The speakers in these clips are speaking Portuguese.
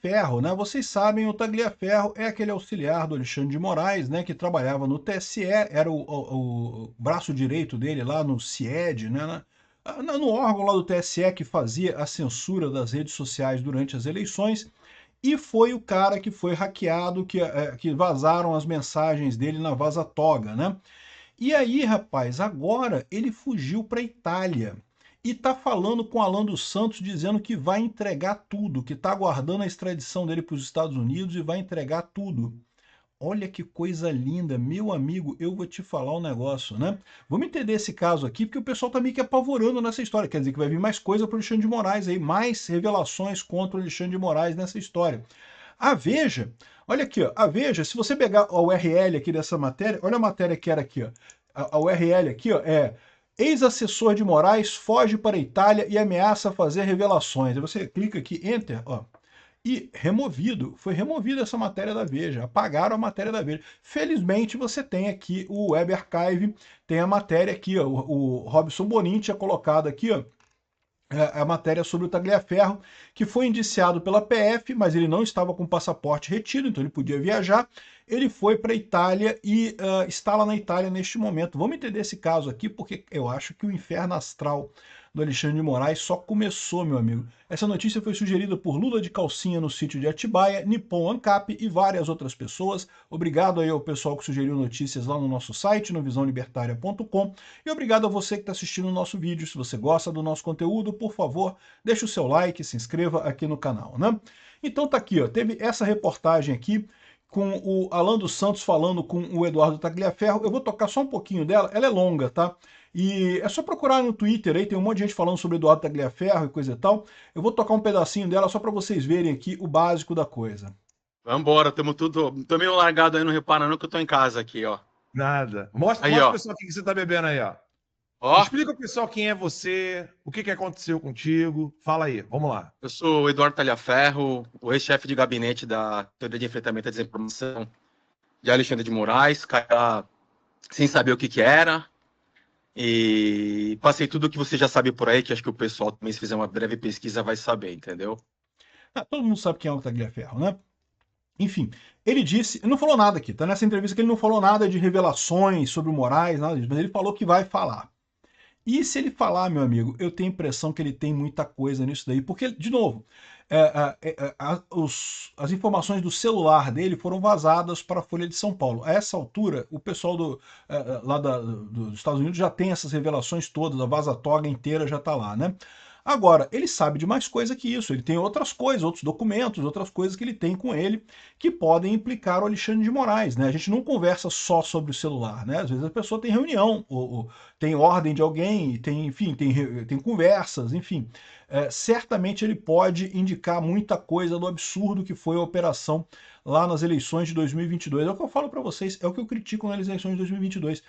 Tagliaferro, né? Vocês sabem, o Tagliaferro é aquele auxiliar do Alexandre de Moraes, né? Que trabalhava no TSE, era o braço direito dele lá no CIED, né? No órgão lá do TSE que fazia a censura das redes sociais durante as eleições, e foi o cara que foi hackeado, que vazaram as mensagens dele na Vaza Toga, né? E aí, rapaz, agora ele fugiu para a Itália e tá falando com Alan dos Santos dizendo que vai entregar tudo, que tá aguardando a extradição dele para os Estados Unidos e vai entregar tudo. Olha que coisa linda, meu amigo, eu vou te falar um negócio, né? Vamos entender esse caso aqui, porque o pessoal tá meio que apavorando nessa história. Quer dizer que vai vir mais coisa para o Alexandre de Moraes aí, mais revelações contra o Alexandre de Moraes nessa história. A Veja, olha aqui, ó, a Veja, se você pegar a URL aqui dessa matéria, olha a matéria que era aqui, ó. A URL aqui, ó, é ex-assessor de Moraes foge para a Itália e ameaça fazer revelações. Aí você clica aqui, Enter, ó, e removido, foi removida essa matéria da Veja, apagaram a matéria da Veja. Felizmente você tem aqui o Web Archive, tem a matéria aqui, ó, o Robson Bonin tinha colocado aqui, ó, a matéria sobre o Tagliaferro, que foi indiciado pela PF, mas ele não estava com passaporte retido, então ele podia viajar. Ele foi para a Itália e está lá na Itália neste momento. Vamos entender esse caso aqui, porque eu acho que o inferno astral do Alexandre de Moraes só começou, meu amigo. Essa notícia foi sugerida por Lula de Calcinha no sítio de Atibaia, Nippon Ancap e várias outras pessoas. Obrigado aí ao pessoal que sugeriu notícias lá no nosso site, no visãolibertaria.com. E obrigado a você que está assistindo o nosso vídeo. Se você gosta do nosso conteúdo, por favor, deixe o seu like, se inscreva aqui no canal, né? Então tá aqui, ó, teve essa reportagem aqui com o Alan dos Santos falando com o Eduardo Tagliaferro. Eu vou tocar só um pouquinho dela, ela é longa, tá? E é só procurar no Twitter aí, tem um monte de gente falando sobre Eduardo Tagliaferro e coisa e tal. Eu vou tocar um pedacinho dela só para vocês verem aqui o básico da coisa. Vambora, tamo tudo. Tô meio largado aí, não repara não que eu tô em casa aqui, ó. Nada. Mostra, Aí, mostra ó. pro pessoal o que você tá bebendo aí, ó. Ó, Explica pro pessoal quem é você, o que aconteceu contigo. Fala aí, vamos lá. eu sou o Eduardo Talhaferro, o ex-chefe de gabinete da Teoria de Enfrentamento à Desinformação de Alexandre de Moraes, cara, sem saber o que que era. E passei tudo o que você já sabe por aí, que acho que o pessoal também, se fizer uma breve pesquisa, vai saber, entendeu? Todo mundo sabe quem é o Tagliaferro, né? Enfim, ele disse, não falou nada aqui, tá nessa entrevista que ele não falou nada de revelações sobre o Moraes, nada disso, mas ele falou que vai falar. E se ele falar, meu amigo, eu tenho a impressão que ele tem muita coisa nisso daí, porque, de novo, as informações do celular dele foram vazadas para a Folha de São Paulo. A essa altura, o pessoal lá dos Estados Unidos já tem essas revelações todas, a vaza-toga inteira já está lá, né? Agora, ele sabe de mais coisa que isso, ele tem outras coisas, outros documentos, outras coisas que ele tem com ele que podem implicar o Alexandre de Moraes, né? A gente não conversa só sobre o celular, né? Às vezes a pessoa tem reunião, ou tem ordem de alguém, tem, enfim, tem conversas, enfim. Certamente ele pode indicar muita coisa do absurdo que foi a operação lá nas eleições de 2022. É o que eu falo para vocês, é o que eu critico nas eleições de 2022.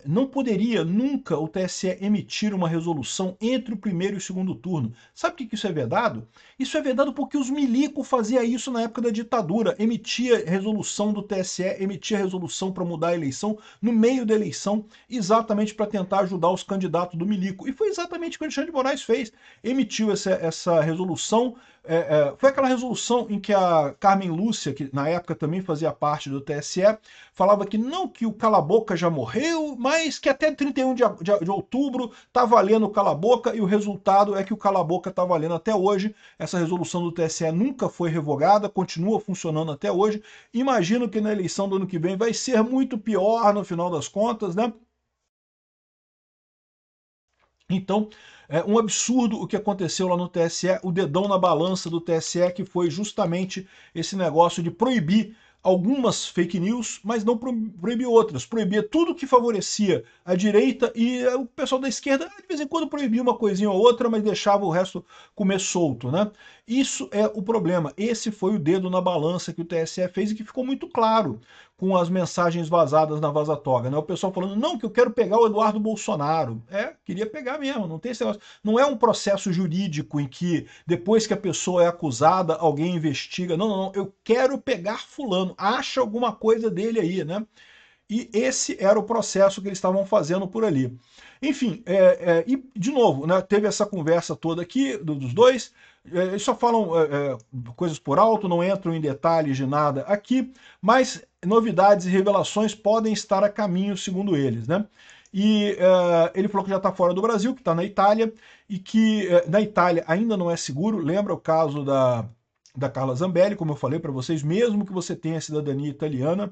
Não poderia nunca o TSE emitir uma resolução entre o primeiro e o segundo turno. Sabe por que isso é vedado? Isso é vedado porque os milicos faziam isso na época da ditadura, emitia resolução do TSE, emitia resolução para mudar a eleição no meio da eleição, exatamente para tentar ajudar os candidatos do milico. E foi exatamente o que o Alexandre de Moraes fez. Emitiu essa resolução. Foi aquela resolução em que a Carmen Lúcia, que na época também fazia parte do TSE, falava que não, que o cala-boca já morreu, mas que até 31 de outubro tá valendo o cala-boca, e o resultado é que o cala-boca tá valendo até hoje. Essa resolução do TSE nunca foi revogada, continua funcionando até hoje. Imagino que na eleição do ano que vem vai ser muito pior no final das contas, né? Então, é um absurdo o que aconteceu lá no TSE, o dedão na balança do TSE, que foi justamente esse negócio de proibir algumas fake news, mas não proibir outras. Proibia tudo que favorecia a direita, e o pessoal da esquerda, de vez em quando, proibia uma coisinha ou outra, mas deixava o resto comer solto, né? Isso é o problema. Esse foi o dedo na balança que o TSE fez, e que ficou muito claro com as mensagens vazadas na Vaza-Toga, né? O pessoal falando, não, que eu quero pegar o Eduardo Bolsonaro. Queria pegar mesmo, não tem esse negócio. Não é um processo jurídico em que, depois que a pessoa é acusada, alguém investiga. Não, não, não, eu quero pegar fulano, acha alguma coisa dele aí, né? E esse era o processo que eles estavam fazendo por ali. Enfim, e de novo, né, teve essa conversa toda aqui dos dois, Eles só falam coisas por alto, não entram em detalhes de nada aqui, mas novidades e revelações podem estar a caminho, segundo eles, né? E ele falou que já está fora do Brasil, que está na Itália, e que na Itália ainda não é seguro. Lembra o caso da Carla Zambelli, como eu falei para vocês, mesmo que você tenha cidadania italiana,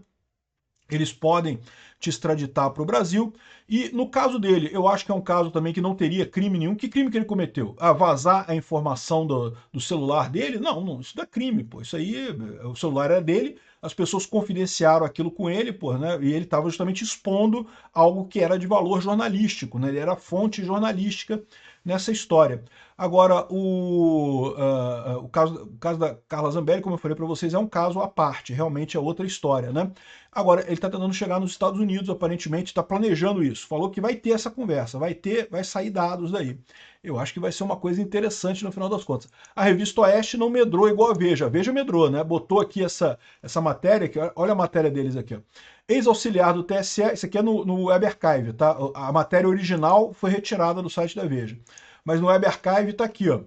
eles podem te extraditar para o Brasil. E no caso dele, eu acho que é um caso também que não teria crime nenhum. Que crime que ele cometeu? Vazar a informação do celular dele? Não, isso não é crime, pô. Isso aí, o celular era dele, as pessoas confidenciaram aquilo com ele, pô, né? E ele estava justamente expondo algo que era de valor jornalístico, né? Ele era fonte jornalística nessa história. Agora, o caso da Carla Zambelli, como eu falei para vocês, é um caso à parte, realmente é outra história, né? Agora, ele está tentando chegar nos Estados Unidos, aparentemente está planejando isso. Falou que vai ter essa conversa, vai sair dados daí. Eu acho que vai ser uma coisa interessante no final das contas. A revista Oeste não medrou igual a Veja. A Veja medrou, né? Botou aqui essa matéria, aqui, olha a matéria deles aqui, ó. Ex-auxiliar do TSE, isso aqui é no Web Archive, tá? A matéria original foi retirada do site da Veja. Mas no Web Archive está aqui, ó.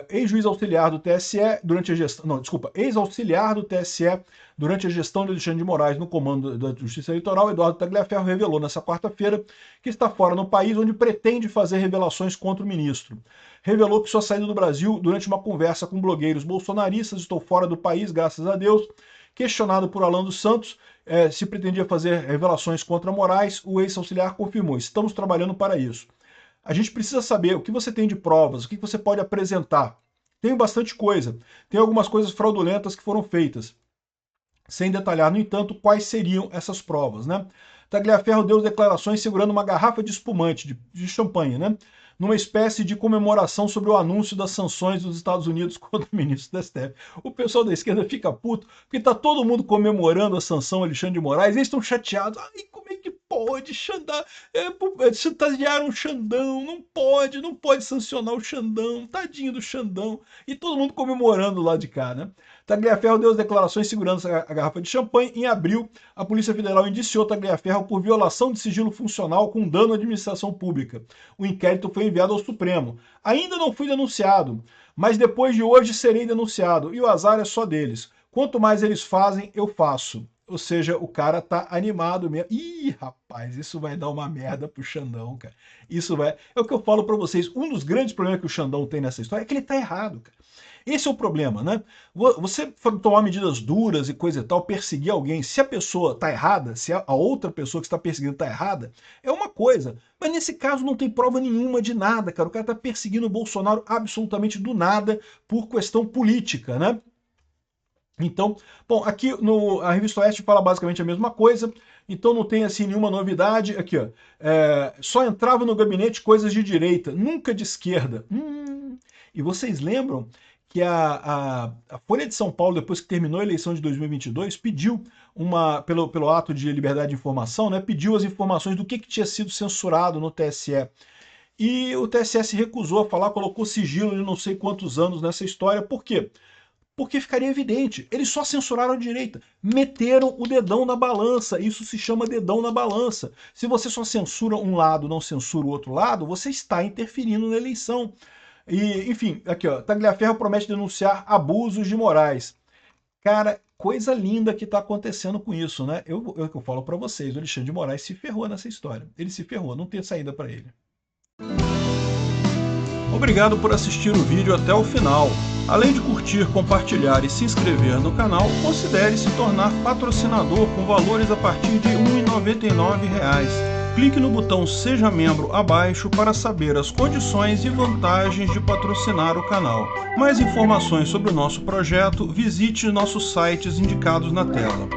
Ex-juiz auxiliar do TSE durante a gestão... Não, desculpa. Ex-auxiliar do TSE durante a gestão de Alexandre de Moraes no comando da Justiça Eleitoral, Eduardo Tagliaferro revelou nessa quarta-feira que está fora no país onde pretende fazer revelações contra o ministro. Revelou que sua saída do Brasil durante uma conversa com blogueiros bolsonaristas, estou fora do país, graças a Deus. Questionado por Alan dos Santos se pretendia fazer revelações contra Moraes, o ex-auxiliar confirmou, estamos trabalhando para isso. A gente precisa saber o que você tem de provas, o que você pode apresentar. Tem bastante coisa. Tem algumas coisas fraudulentas que foram feitas, sem detalhar, no entanto, quais seriam essas provas, né? Tagliaferro deu declarações segurando uma garrafa de espumante, de champanhe, né? Numa espécie de comemoração sobre o anúncio das sanções dos Estados Unidos contra o ministro da STF. O pessoal da esquerda fica puto, porque tá todo mundo comemorando a sanção Alexandre de Moraes, eles estão chateados. Ai, como é que pode chantagear um Xandão? Não pode sancionar o Xandão, tadinho do Xandão. E todo mundo comemorando lá de cá, né? Tagliaferro deu as declarações segurando a garrafa de champanhe. Em abril, a Polícia Federal indiciou Tagliaferro por violação de sigilo funcional com dano à administração pública. O inquérito foi enviado ao Supremo. Ainda não fui denunciado, mas depois de hoje serei denunciado. E o azar é só deles. Quanto mais eles fazem, eu faço. Ou seja, o cara tá animado mesmo. Ih, rapaz, isso vai dar uma merda pro Xandão, cara. Isso vai... É o que eu falo pra vocês. Um dos grandes problemas que o Xandão tem nessa história é que ele tá errado, cara. Esse é o problema, né? Você tomar medidas duras e coisa e tal, perseguir alguém, se a pessoa tá errada, se a outra pessoa que está perseguindo tá errada, é uma coisa. Mas nesse caso não tem prova nenhuma de nada, cara. O cara tá perseguindo o Bolsonaro absolutamente do nada por questão política, né? Então, bom, aqui a Revista Oeste fala basicamente a mesma coisa, então não tem assim nenhuma novidade. Aqui, ó, só entrava no gabinete coisas de direita, nunca de esquerda. E vocês lembram que a Folha de São Paulo, depois que terminou a eleição de 2022, pediu, pelo ato de liberdade de informação, né, pediu as informações do que tinha sido censurado no TSE. E o TSE se recusou a falar, colocou sigilo de não sei quantos anos nessa história. Por quê? Porque ficaria evidente, eles só censuraram a direita, meteram o dedão na balança, isso se chama dedão na balança. Se você só censura um lado, não censura o outro lado, você está interferindo na eleição. E, enfim, aqui ó, Tagliaferro promete denunciar abusos de Moraes. Cara, coisa linda que está acontecendo com isso, né? Eu falo para vocês, o Alexandre de Moraes se ferrou nessa história. Ele se ferrou, não tem saída para ele. Obrigado por assistir o vídeo até o final. Além de curtir, compartilhar e se inscrever no canal, considere se tornar patrocinador com valores a partir de R$ 1,99. Clique no botão Seja Membro abaixo para saber as condições e vantagens de patrocinar o canal. Mais informações sobre o nosso projeto, visite nossos sites indicados na tela.